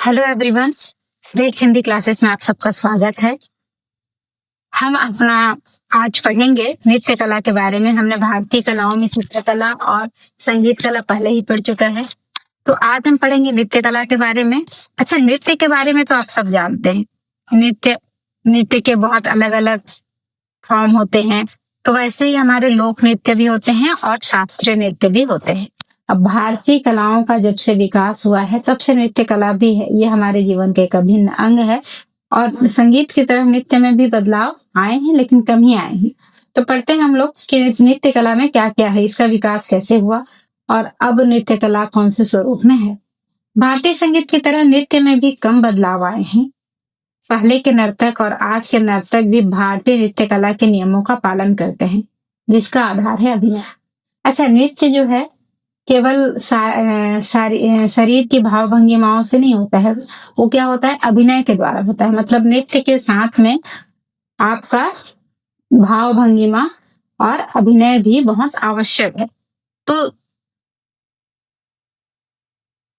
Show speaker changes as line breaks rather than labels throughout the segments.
Hello everyone, state Hindi classes में आप सबका स्वागत है। हम अपना आज पढ़ेंगे नृत्य कला के बारे में। हमने भारतीय कलाओं में चित्रकला और संगीत कला पहले ही पढ़ चुका है, तो आज हम पढ़ेंगे नृत्य कला के बारे में। अच्छा, नृत्य के बारे में तो आप सब जानते हैं। नृत्य के बहुत अलग अलग फॉर्म होते हैं, तो वैसे ही हमारे लोक नृत्य भी होते हैं और शास्त्रीय नृत्य भी होते हैं। अब भारतीय कलाओं का जब से विकास हुआ है तब से नृत्य कला भी है, ये हमारे जीवन के एक अभिन्न अंग है। और संगीत की तरह नृत्य में भी बदलाव आए हैं, लेकिन कम ही आए हैं। तो पढ़ते हैं हम लोग कि नृत्य कला में क्या क्या है, इसका विकास कैसे हुआ और अब नृत्य कला कौन से स्वरूप में है। भारतीय संगीत की तरह नृत्य में भी कम बदलाव आए हैं। पहले के नर्तक और आज के नर्तक भी भारतीय नृत्य कला के नियमों का पालन करते हैं, जिसका आधार है अभिनय। अच्छा, नृत्य जो है केवल शरीर की भाव भंगिमाओं से नहीं होता है, वो क्या होता है, अभिनय के द्वारा होता है। मतलब नृत्य के साथ में आपका भाव भंगिमा और अभिनय भी बहुत आवश्यक है। तो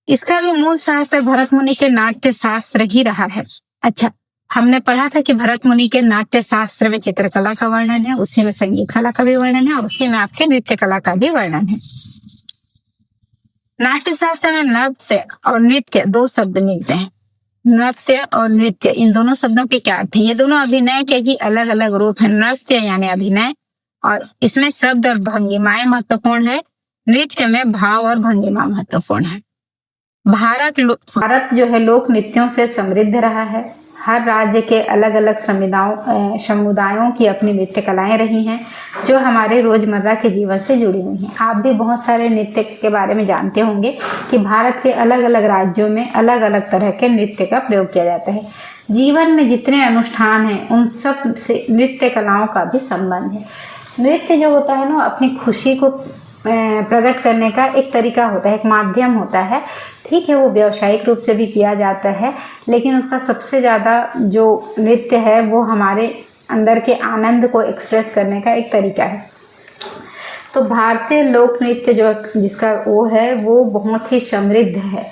इसका भी मूल शास्त्र भरत मुनि के नाट्य शास्त्र ही रहा है। अच्छा, हमने पढ़ा था कि भरत मुनि के नाट्य शास्त्र में चित्रकला का वर्णन है, उसी में संगीत कला का भी वर्णन है और उसी में आपके नृत्य कला का भी वर्णन है। नाट्य शास्त्र में नृत्य और नृत्य दो शब्द मिलते हैं। नृत्य और नृत्य, इन दोनों शब्दों के क्या अर्थ है? ये दोनों अभिनय के ही अलग अलग रूप है। नृत्य यानी अभिनय, और इसमें शब्द और भंगिमाएं महत्वपूर्ण है। नृत्य में भाव और भंगिमा महत्वपूर्ण है। भारत जो है लोक नृत्यों से समृद्ध रहा है। हर राज्य के अलग अलग समुदायों की अपनी नृत्य कलाएं रही हैं, जो हमारे रोजमर्रा के जीवन से जुड़ी हुई हैं। आप भी बहुत सारे नृत्य के बारे में जानते होंगे कि भारत के अलग अलग राज्यों में अलग अलग तरह के नृत्य का प्रयोग किया जाता है। जीवन में जितने अनुष्ठान हैं उन सब से नृत्य कलाओं का भी संबंध है। नृत्य जो होता है ना, अपनी खुशी को प्रकट करने का एक तरीका होता है, एक माध्यम होता है। ठीक है, वो व्यावसायिक रूप से भी किया जाता है, लेकिन उसका सबसे ज़्यादा जो नृत्य है वो हमारे अंदर के आनंद को एक्सप्रेस करने का एक तरीका है। तो भारतीय लोक नृत्य जो जिसका वो है वो बहुत ही समृद्ध है।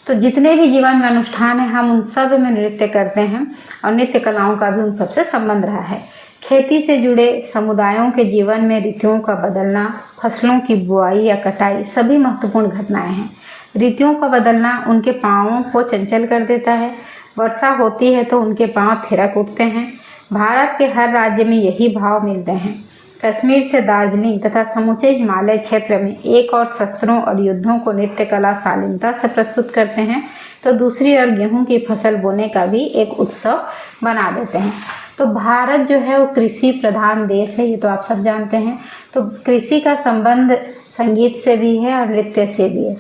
तो जितने भी जीवन में अनुष्ठान है हम उन सब में नृत्य करते हैं और नृत्य कलाओं का भी उन सबसे संबंध रहा है। खेती से जुड़े समुदायों के जीवन में ऋतुओं का बदलना, फसलों की बुआई या कटाई सभी महत्वपूर्ण घटनाएं हैं। ऋतुओं का बदलना उनके पांवों को चंचल कर देता है। वर्षा होती है तो उनके पांव थिरक उठते हैं। भारत के हर राज्य में यही भाव मिलते हैं। कश्मीर से दार्जिलिंग तथा समूचे हिमालय क्षेत्र में एक और शस्त्रों और युद्धों को नृत्य कला शालीनता से प्रस्तुत करते हैं, तो दूसरी ओर गेहूं की फसल बोने का भी एक उत्सव बना देते हैं। तो भारत जो है वो कृषि प्रधान देश है, ये तो आप सब जानते हैं। तो कृषि का संबंध संगीत से भी है और नृत्य से भी है।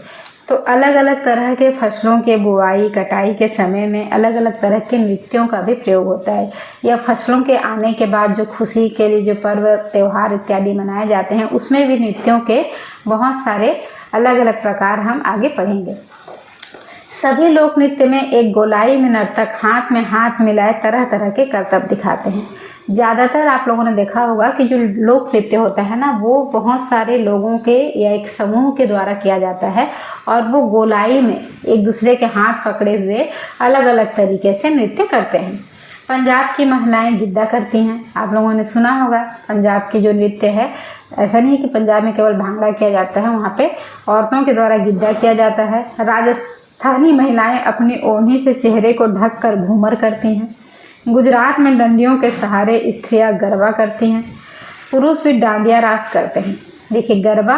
तो अलग अलग तरह के फसलों के बुआई कटाई के समय में अलग अलग तरह के नृत्यों का भी प्रयोग होता है। या फसलों के आने के बाद जो खुशी के लिए जो पर्व त्योहार इत्यादि मनाए जाते हैं, उसमें भी नृत्यों के बहुत सारे अलग अलग प्रकार हम आगे पढ़ेंगे। सभी लोक नृत्य में एक गोलाई में नर्तक हाथ में हाथ मिलाए तरह तरह के करतब दिखाते हैं। ज़्यादातर आप लोगों ने देखा होगा कि जो लोक नृत्य होता है ना, वो बहुत सारे लोगों के या एक समूह के द्वारा किया जाता है और वो गोलाई में एक दूसरे के हाथ पकड़े हुए अलग अलग तरीके से नृत्य करते हैं। पंजाब की महिलाएं गिद्दा करती हैं, आप लोगों ने सुना होगा। पंजाब की जो नृत्य है, ऐसा नहीं कि पंजाब में केवल भांगड़ा किया जाता है, वहाँ पे औरतों के द्वारा गिद्दा किया जाता है। राजस्थानी महिलाएं अपनी ओढ़नी से चेहरे को ढक कर घूमर करती हैं। गुजरात में डंडियों के सहारे स्त्रियां गरबा करती हैं। पुरुष भी डांडिया रास करते हैं। देखिए, गरबा,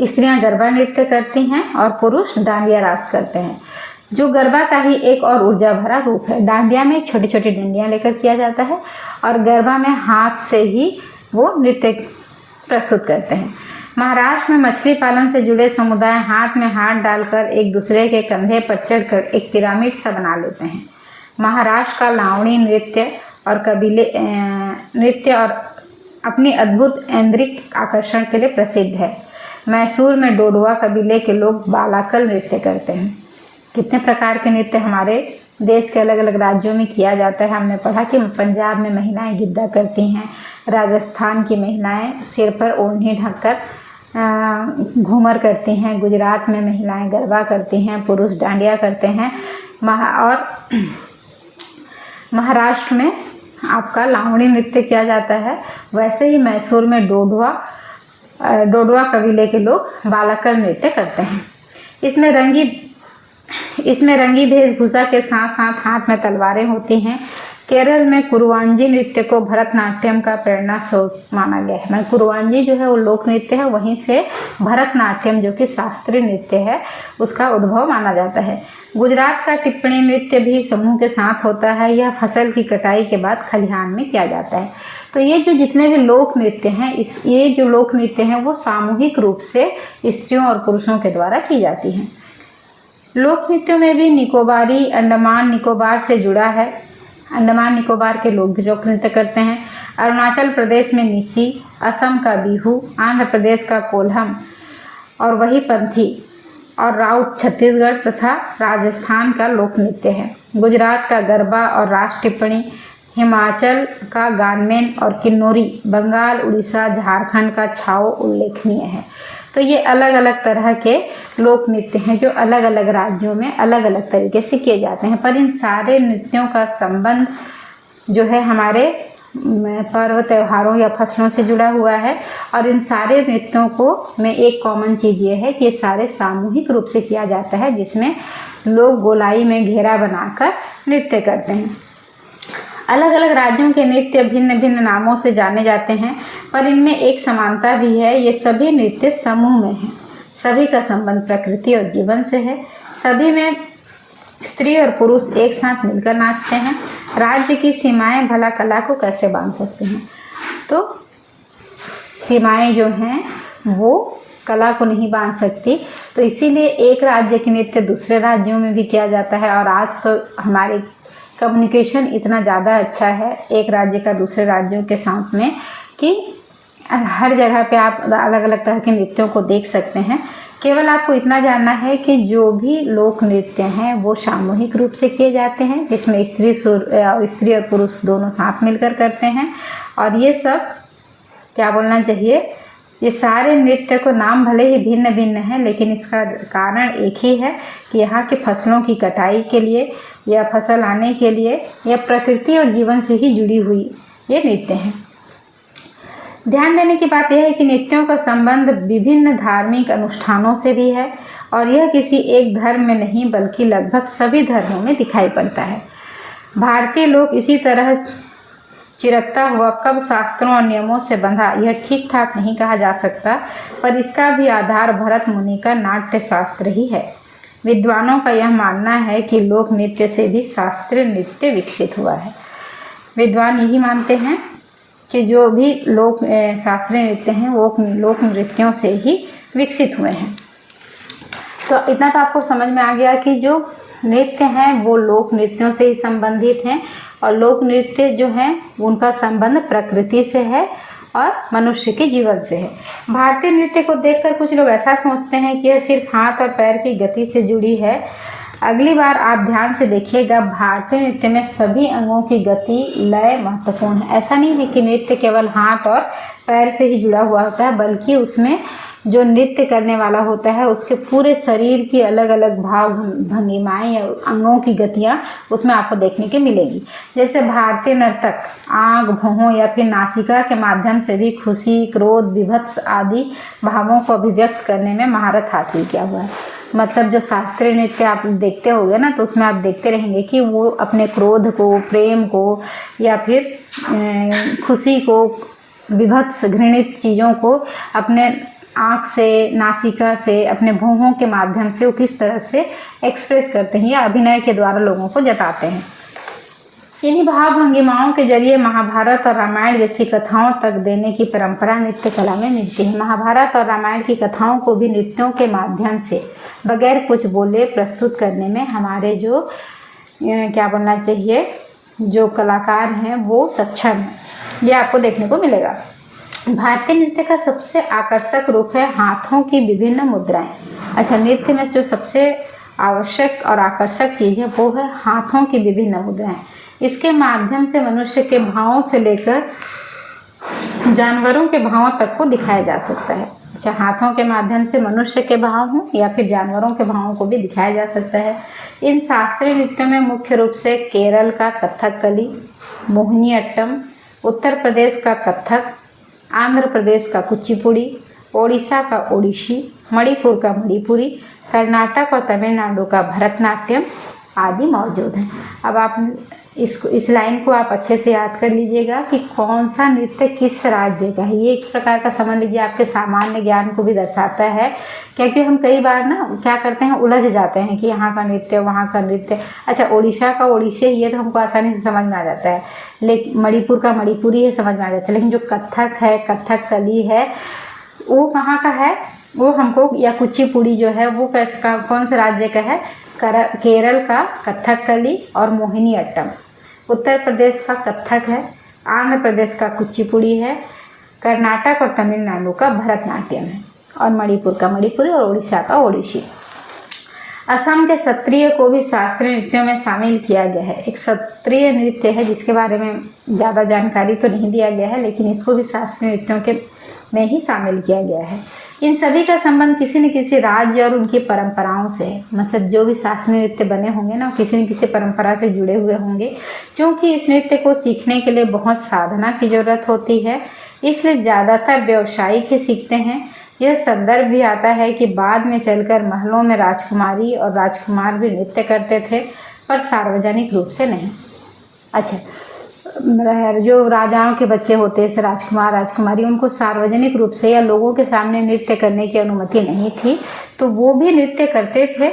स्त्रियां गरबा नृत्य करती हैं और पुरुष डांडिया रास करते हैं, जो गरबा का ही एक और ऊर्जा भरा रूप है। डांडिया में छोटी छोटी डंडियां लेकर किया जाता है और गरबा में हाथ से ही वो नृत्य प्रस्तुत करते हैं। महाराष्ट्र में मछली पालन से जुड़े समुदाय हाथ में हाथ डालकर एक दूसरे के कंधे पर चढ़कर एक पिरामिड सा बना लेते हैं। महाराष्ट्र का लावणी नृत्य और कबीले नृत्य और अपनी अद्भुत ऐन्द्रिक आकर्षण के लिए प्रसिद्ध है। मैसूर में डोडवा कबीले के लोग बालाकल नृत्य करते हैं। कितने प्रकार के नृत्य हमारे देश के अलग अलग राज्यों में किया जाता है। हमने पढ़ा कि पंजाब में महिलाएं गिद्दा करती हैं, राजस्थान की महिलाएं सिर पर ओढ़नी ढककर घूमर करती हैं, गुजरात में महिलाएं गरबा करती हैं, पुरुष डांडिया करते हैं, और महाराष्ट्र में आपका लावणी नृत्य किया जाता है। वैसे ही मैसूर में डोडवा कबीले के लोग बालाकर नृत्य करते हैं। इसमें रंगी वेशभूषा के साथ साथ हाथ में तलवारें होती हैं। केरल में कुरुवांजी नृत्य को भरतनाट्यम का प्रेरणा स्रोत माना गया है। कुरुवांजी जो है वो लोक नृत्य है, वहीं से भरतनाट्यम जो कि शास्त्रीय नृत्य है उसका उद्भव माना जाता है। गुजरात का टिप्पणी नृत्य भी समूह के साथ होता है। यह फसल की कटाई के बाद खलिहान में किया जाता है। तो ये जो जितने भी लोक नृत्य हैं, ये जो लोक नृत्य हैं वो सामूहिक रूप से स्त्रियों और पुरुषों के द्वारा की जाती हैं। लोक नृत्यों में भी निकोबारी अंडमान निकोबार से जुड़ा है। अंडमान निकोबार के लोग भी लोक नृत्य करते हैं। अरुणाचल प्रदेश में निसी, असम का बिहू, आंध्र प्रदेश का कोल्हम और वही पंथी और राउत छत्तीसगढ़ तथा राजस्थान का लोक नृत्य है। गुजरात का गरबा और रास टिप्पणी, हिमाचल का गानमेन और किन्नौरी, बंगाल, उड़ीसा, झारखंड का छाओ उल्लेखनीय है। तो ये अलग अलग तरह के लोक नृत्य हैं जो अलग अलग राज्यों में अलग अलग तरीके से किए जाते हैं, पर इन सारे नृत्यों का संबंध जो है हमारे पर्व त्योहारों या फसलों से जुड़ा हुआ है। और इन सारे नृत्यों को में एक कॉमन चीज़ ये है कि ये सारे सामूहिक रूप से किया जाता है, जिसमें लोग गोलाई में घेरा बनाकर नृत्य करते हैं। अलग अलग राज्यों के नृत्य भिन्न भिन्न नामों से जाने जाते हैं, पर इनमें एक समानता भी है। ये सभी नृत्य समूह में हैं। सभी का संबंध प्रकृति और जीवन से है। सभी में स्त्री और पुरुष एक साथ मिलकर नाचते हैं। राज्य की सीमाएं भला कला को कैसे बांध सकते हैं? तो सीमाएं जो हैं वो कला को नहीं बांध सकती, तो इसीलिए एक राज्य के नृत्य दूसरे राज्यों में भी किया जाता है। और आज तो हमारी कम्युनिकेशन इतना ज़्यादा अच्छा है एक राज्य का दूसरे राज्यों के साथ में कि हर जगह पे आप अलग अलग तरह के नृत्यों को देख सकते हैं। केवल आपको इतना जानना है कि जो भी लोक नृत्य हैं वो सामूहिक रूप से किए जाते हैं, जिसमें स्त्री और पुरुष दोनों साथ मिलकर करते हैं। और ये सब क्या बोलना चाहिए, ये सारे नृत्य को नाम भले ही भिन्न भिन्न है, लेकिन इसका कारण एक ही है कि यहाँ की फसलों की कटाई के लिए या फसल आने के लिए या प्रकृति और जीवन से ही जुड़ी हुई ये नृत्य हैं। ध्यान देने की बात यह है कि नृत्यों का संबंध विभिन्न धार्मिक अनुष्ठानों से भी है, और यह किसी एक धर्म में नहीं बल्कि लगभग सभी धर्मों में दिखाई पड़ता है। भारतीय लोग इसी तरह चिरकता हुआ कब शास्त्रों और नियमों से बंधा यह ठीक ठाक नहीं कहा जा सकता, पर इसका भी आधार भरत मुनि का नाट्य शास्त्र ही है। विद्वानों का यह मानना है कि लोक नृत्य से भी शास्त्रीय नृत्य विकसित हुआ है। विद्वान यही मानते हैं कि जो भी लोक शास्त्रीय नृत्य हैं वो लोक नृत्यों से ही विकसित हुए हैं। तो इतना तो आपको समझ में आ गया कि जो नृत्य हैं वो लोक नृत्यों से ही संबंधित हैं, और लोक नृत्य जो हैं उनका संबंध प्रकृति से है और मनुष्य के जीवन से है। भारतीय नृत्य को देखकर कुछ लोग ऐसा सोचते हैं कि यह सिर्फ हाथ और पैर की गति से जुड़ी है। अगली बार आप ध्यान से देखिएगा, भारतीय नृत्य में सभी अंगों की गति लय महत्वपूर्ण है। ऐसा नहीं है कि नृत्य केवल हाथ और पैर से ही जुड़ा हुआ होता है, बल्कि उसमें जो नृत्य करने वाला होता है उसके पूरे शरीर की अलग अलग भाव भंगिमाएं या अंगों की गतियां उसमें आपको देखने के मिलेगी। जैसे भारतीय नर्तक आंख, भौहों या फिर नासिका के माध्यम से भी खुशी, क्रोध, विभत्स आदि भावों को अभिव्यक्त करने में महारत हासिल किया हुआ है। मतलब जो शास्त्रीय नृत्य आप देखते होंगे ना, तो उसमें आप देखते रहेंगे कि वो अपने क्रोध को, प्रेम को या फिर खुशी को, विभत्स घृणित चीज़ों को अपने आँख से, नासिका से, अपने भौहों के माध्यम से वो किस तरह से एक्सप्रेस करते हैं या अभिनय के द्वारा लोगों को जताते हैं। इन्हीं भाव भंगिमाओं के जरिए महाभारत और रामायण जैसी कथाओं तक देने की परंपरा नृत्य कला में मिलती है। महाभारत और रामायण की कथाओं को भी नृत्यों के माध्यम से बगैर कुछ बोले प्रस्तुत करने में हमारे जो क्या बोलना चाहिए जो कलाकार हैं वो सक्षम हैं। ये आपको देखने को मिलेगा। भारतीय नृत्य का सबसे आकर्षक रूप है हाथों की विभिन्न मुद्राएं। अच्छा, नृत्य में जो सबसे आवश्यक और आकर्षक चीज़ है वो है हाथों की विभिन्न मुद्राएं। इसके माध्यम से मनुष्य के भावों से लेकर जानवरों के भावों तक को दिखाया जा सकता है। अच्छा, हाथों के माध्यम से मनुष्य के भाव हों या फिर जानवरों के भावों को भी दिखाया जा सकता है। इन शास्त्रीय नृत्यों में मुख्य रूप से केरल का कथकली, मोहिनीअट्टम, उत्तर प्रदेश का कथक, आंध्र प्रदेश का कुचिपुड़ी, ओडिशा का ओडिशी, मणिपुर का मणिपुरी, कर्नाटक और तमिलनाडु का भरतनाट्यम आदि मौजूद हैं। अब आप इस लाइन को आप अच्छे से याद कर लीजिएगा कि कौन सा नृत्य किस राज्य का है। ये एक प्रकार का समझ लीजिए आपके सामान्य ज्ञान को भी दर्शाता है, क्योंकि हम कई बार ना क्या करते हैं, उलझ जाते हैं कि यहाँ का नृत्य वहाँ का नृत्य। अच्छा, ओडिशा का ओडिसी ये तो हमको आसानी से समझ में आ जाता है, लेकिन मणिपुर का मणिपुरी है समझ में आ जाता है, लेकिन जो कथक है, कथकली है, वो कहाँ का है वो हमको, या कुचिपुड़ी जो है वो कैसा, कौन से राज्य का है, केरल का कथकली और मोहिनीअट्टम, उत्तर प्रदेश का कथक है, आंध्र प्रदेश का कुचिपुड़ी है, कर्नाटक और तमिलनाडु का भरतनाट्यम है, और मणिपुर का मणिपुरी और उड़ीसा का ओडिसी। असम के सत्रिय को भी शास्त्रीय नृत्यों में शामिल किया गया है। एक सत्रिय नृत्य है जिसके बारे में ज़्यादा जानकारी तो नहीं दिया गया है, लेकिन इसको भी शास्त्रीय नृत्यों के में ही शामिल किया गया है। इन सभी का संबंध किसी न किसी राज्य और उनकी परंपराओं से है। मतलब जो भी शास्त्रीय नृत्य बने होंगे ना, किसी न किसी परंपरा से जुड़े हुए होंगे। क्योंकि इस नृत्य को सीखने के लिए बहुत साधना की जरूरत होती है, इसलिए ज़्यादातर व्यवसायिक ही सीखते हैं। यह संदर्भ भी आता है कि बाद में चलकर महलों में राजकुमारी और राजकुमार भी नृत्य करते थे, पर सार्वजनिक रूप से नहीं। अच्छा, जो राजाओं के बच्चे होते थे, राजकुमार राजकुमारी, उनको सार्वजनिक रूप से या लोगों के सामने नृत्य करने की अनुमति नहीं थी, तो वो भी नृत्य करते थे,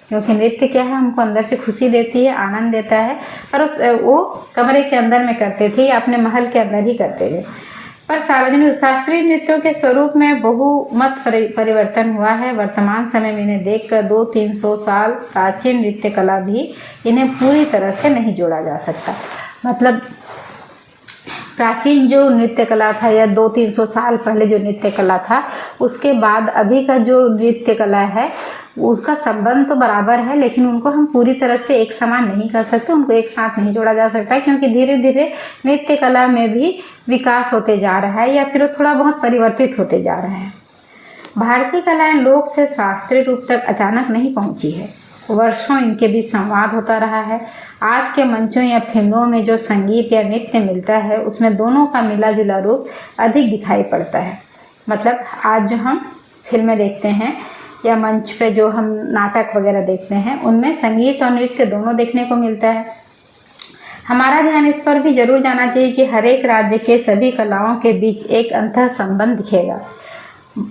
क्योंकि नृत्य क्या है, हमको अंदर से खुशी देती है, आनंद देता है। पर वो कमरे के अंदर में करते थे या अपने महल के अंदर ही करते थे। पर सार्वजनिक शास्त्रीय नृत्यों के स्वरूप में बहुमत परिवर्तन हुआ है। वर्तमान समय में इन्हें देखकर 200-300 साल प्राचीन नृत्य कला भी इन्हें पूरी तरह से नहीं जोड़ा जा सकता। मतलब प्राचीन जो नृत्य कला था या 200-300 साल पहले जो नृत्य कला था, उसके बाद अभी का जो नृत्य कला है उसका संबंध तो बराबर है, लेकिन उनको हम पूरी तरह से एक समान नहीं कर सकते, उनको एक साथ नहीं जोड़ा जा सकता, क्योंकि धीरे धीरे नृत्य कला में भी विकास होते जा रहा है या फिर थोड़ा बहुत परिवर्तित होते जा रहा है। भारतीय कलाएं लोक से शास्त्रीय रूप तक अचानक नहीं पहुंची है, वर्षों इनके बीच संवाद होता रहा है। आज के मंचों या फिल्मों में जो संगीत या नृत्य मिलता है, उसमें दोनों का मिला जुला रूप अधिक दिखाई पड़ता है। मतलब आज जो हम फिल्में देखते हैं या मंच पे जो हम नाटक वगैरह देखते हैं, उनमें संगीत और नृत्य दोनों देखने को मिलता है। हमारा ध्यान इस पर भी जरूर जाना चाहिए कि हर एक राज्य के सभी कलाओं के बीच एक अंतः संबंध दिखेगा।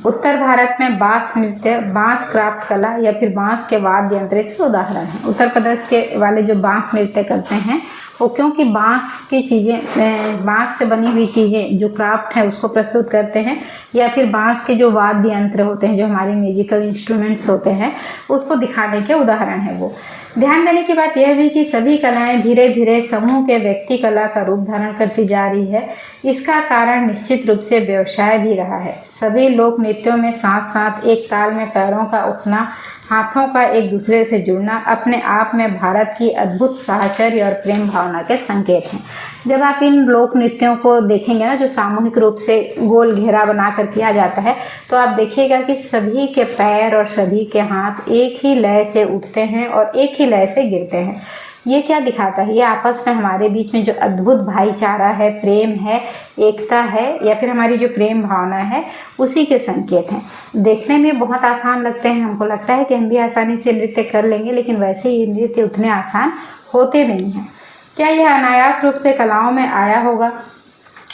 उत्तर भारत में बांस नृत्य, बांस क्राफ्ट कला या फिर बांस के वाद्य यंत्र इसके उदाहरण हैं। उत्तर प्रदेश के वाले जो बांस नृत्य करते हैं, वो क्योंकि बांस की चीज़ें, बांस से बनी हुई चीज़ें जो क्राफ्ट है उसको प्रस्तुत करते हैं, या फिर बांस के जो वाद्य यंत्र होते हैं, जो हमारे म्यूजिकल इंस्ट्रूमेंट्स होते हैं, उसको दिखाने के उदाहरण है वो। ध्यान देने की बात यह भी कि सभी कलाएं धीरे धीरे समूह के व्यक्ति कला का रूप धारण करती जा रही है। इसका कारण निश्चित रूप से व्यवसाय भी रहा है। सभी लोक नृत्यों में साथ साथ एक ताल में पैरों का उठना, हाथों का एक दूसरे से जुड़ना अपने आप में भारत की अद्भुत साहचर्य और प्रेम भावना के संकेत हैं। जब आप इन लोक नृत्यों को देखेंगे ना, जो सामूहिक रूप से गोल घेरा बनाकर किया जाता है, तो आप देखिएगा कि सभी के पैर और सभी के हाथ एक ही लय से उठते हैं और एक ही लय से गिरते हैं। ये क्या दिखाता है? ये आपस में हमारे बीच में जो अद्भुत भाईचारा है, प्रेम है, एकता है, या फिर हमारी जो प्रेम भावना है, उसी के संकेत हैं। देखने में बहुत आसान लगते हैं, हमको लगता है कि हम भी आसानी से नृत्य कर लेंगे, लेकिन वैसे ये नृत्य उतने आसान होते नहीं हैं। क्या यह अनायास रूप से कलाओं में आया होगा?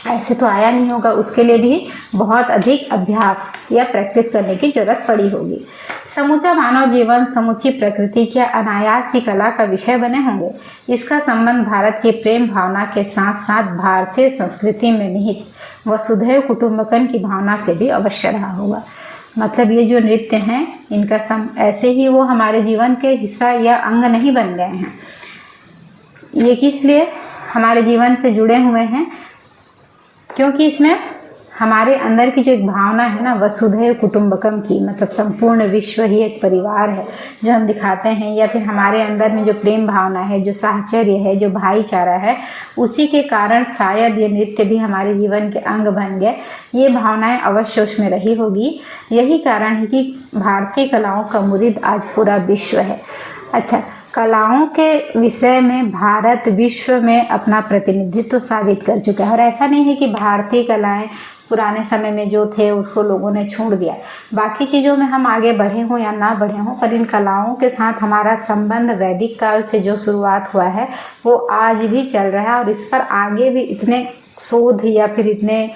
ऐसे तो आया नहीं होगा, उसके लिए भी बहुत अधिक अभ्यास या प्रैक्टिस करने की जरूरत पड़ी होगी। समूचा मानव जीवन, समूची प्रकृति क्या अनायास ही कला का विषय बने होंगे? इसका संबंध भारत की प्रेम भावना के साथ साथ भारतीय संस्कृति में निहित वसुधैव कुटुंबकम की भावना से भी अवश्य रहा होगा। मतलब ये जो नृत्य हैं, इनका ऐसे ही वो हमारे जीवन के हिस्सा या अंग नहीं बन गए हैं। ये किस लिए हमारे जीवन से जुड़े हुए हैं? क्योंकि इसमें हमारे अंदर की जो एक भावना है ना वसुधैव कुटुंबकम की, मतलब संपूर्ण विश्व ही एक परिवार है, जो हम दिखाते हैं, या फिर हमारे अंदर में जो प्रेम भावना है, जो साहचर्य है, जो भाईचारा है, उसी के कारण शायद ये नृत्य भी हमारे जीवन के अंग बन गए। ये भावनाएं अवश्य उसमें रही होगी। यही कारण है कि भारतीय कलाओं का मुरीद आज पूरा विश्व है। अच्छा, कलाओं के विषय में भारत विश्व में अपना प्रतिनिधित्व साबित कर चुका है। और ऐसा नहीं है कि भारतीय कलाएं पुराने समय में जो थे उसको लोगों ने छोड़ दिया। बाकी चीज़ों में हम आगे बढ़े हों या ना बढ़े हों, पर इन कलाओं के साथ हमारा संबंध वैदिक काल से जो शुरुआत हुआ है वो आज भी चल रहा है। और इस पर आगे भी इतने शोध या फिर इतने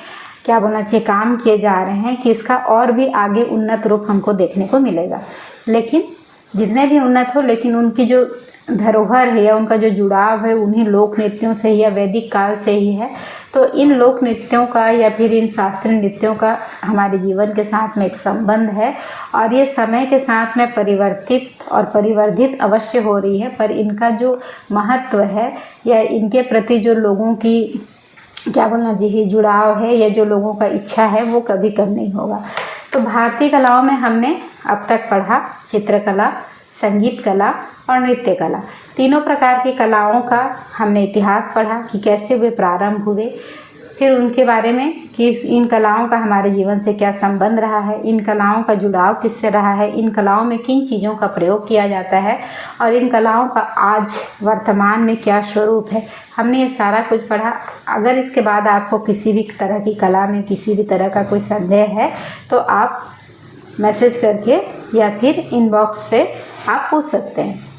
क्या बोलना चाहिए काम किए जा रहे हैं कि इसका और भी आगे उन्नत रूप हमको देखने को मिलेगा। लेकिन जितने भी उन्नत हो, लेकिन उनकी जो धरोहर है या उनका जो जुड़ाव है उन्हीं लोक नृत्यों से या वैदिक काल से ही है। तो इन लोक नृत्यों का या फिर इन शास्त्रीय नृत्यों का हमारे जीवन के साथ में एक संबंध है, और ये समय के साथ में परिवर्तित और परिवर्धित अवश्य हो रही है, पर इनका जो महत्व है या इनके प्रति जो लोगों की क्या बोलना चाहिए जुड़ाव है या जो लोगों का इच्छा है वो कभी कम नहीं होगा। तो भारतीय कलाओं में हमने अब तक पढ़ा चित्रकला, संगीत कला और नृत्य कला। तीनों प्रकार की कलाओं का हमने इतिहास पढ़ा कि कैसे वे प्रारंभ हुए, फिर उनके बारे में कि इन कलाओं का हमारे जीवन से क्या संबंध रहा है, इन कलाओं का जुड़ाव किससे रहा है, इन कलाओं में किन चीज़ों का प्रयोग किया जाता है और इन कलाओं का आज वर्तमान में क्या स्वरूप है। हमने ये सारा कुछ पढ़ा। अगर इसके बाद आपको किसी भी तरह की कला में किसी भी तरह का कोई संदेह है तो आप मैसेज करके या फिर इनबॉक्स पे आप पूछ सकते हैं।